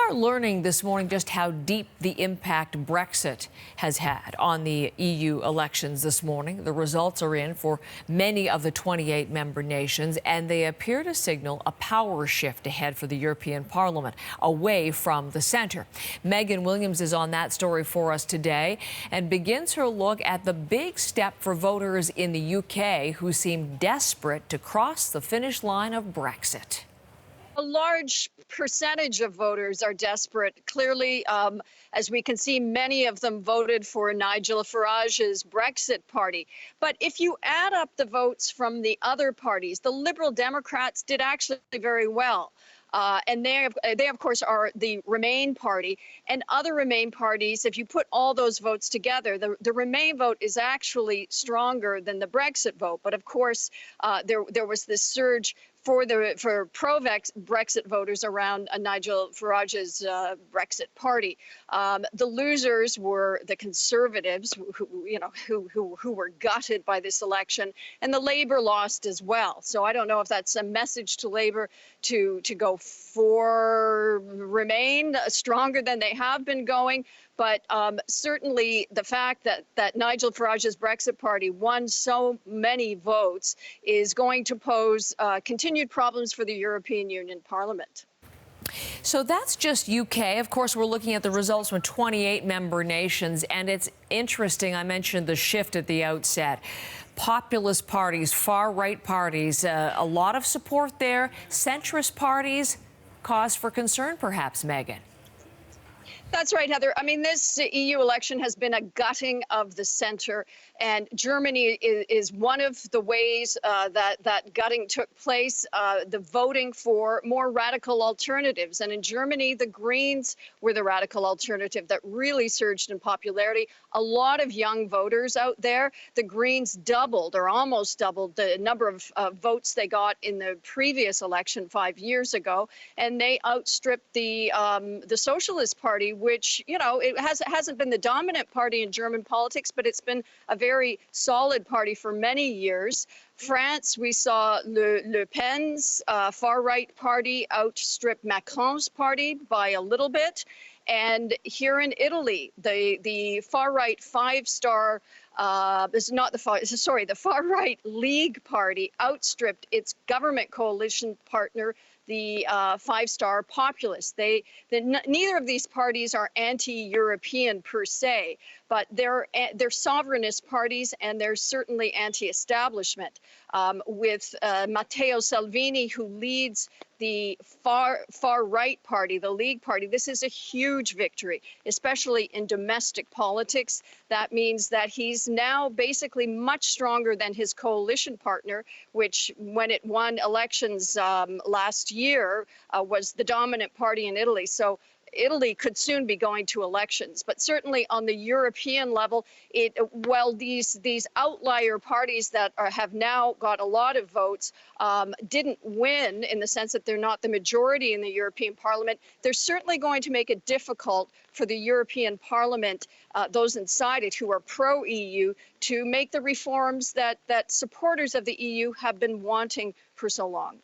are learning this morning just how deep the impact Brexit has had on the EU elections this morning. The results are in for many of the 28 member nations, and they appear to signal a power shift ahead for the European Parliament, away from the centre. Megan Williams is on that story for us today and begins her look at the big step for voters in the UK who seem desperate to cross the finish line of Brexit. A large percentage of voters are desperate. Clearly, as we can see, many of them voted for Nigel Farage's Brexit Party. But if you add up the votes from the other parties, the Liberal Democrats did actually very well. And they, of course, are the Remain Party. And other Remain parties, if you put all those votes together, the Remain vote is actually stronger than the Brexit vote. But, of course, there was this surge for pro-Brexit voters around Nigel Farage's Brexit Party. The losers were the Conservatives, who were gutted by this election, and the Labour lost as well. So I don't know if that's a message to Labour to go for Remain stronger than they have been going. But certainly the fact that Nigel Farage's Brexit Party won so many votes is going to pose continued problems for the European Union Parliament. So that's just UK. Of course, we're looking at the results from 28 member nations, and it's interesting. I mentioned the shift at the outset. Populist parties, far-right parties, a lot of support there. Centrist parties, cause for concern, perhaps, Megan. That's right, Heather. I mean, this EU election has been a gutting of the centre, and Germany is one of the ways that gutting took place, the voting for more radical alternatives. And in Germany, the Greens were the radical alternative that really surged in popularity. A lot of young voters out there. The Greens doubled or almost doubled the number of votes they got in the previous election 5 years ago, and they outstripped the Socialist Party, which, it hasn't been the dominant party in German politics, but it's been a very solid party for many years. France, we saw Le Pen's far-right party outstrip Macron's party by a little bit. And here in Italy, the far-right five-star, the far-right League Party outstripped its government coalition partner, the five-star Populists. Neither of these parties are anti-European per se, but they're sovereignist parties, and they're certainly anti-establishment. With Matteo Salvini, who leads the far-right party, the League Party, this is a huge victory, especially in domestic politics. That means that he's now basically much stronger than his coalition partner, which, when it won elections last year, was the dominant party in Italy. So Italy could soon be going to elections, but certainly on the European level, these outlier parties that have now got a lot of votes didn't win in the sense that they're not the majority in the European Parliament. They're certainly going to make it difficult for the European Parliament, those inside it who are pro-EU, to make the reforms that supporters of the EU have been wanting for so long.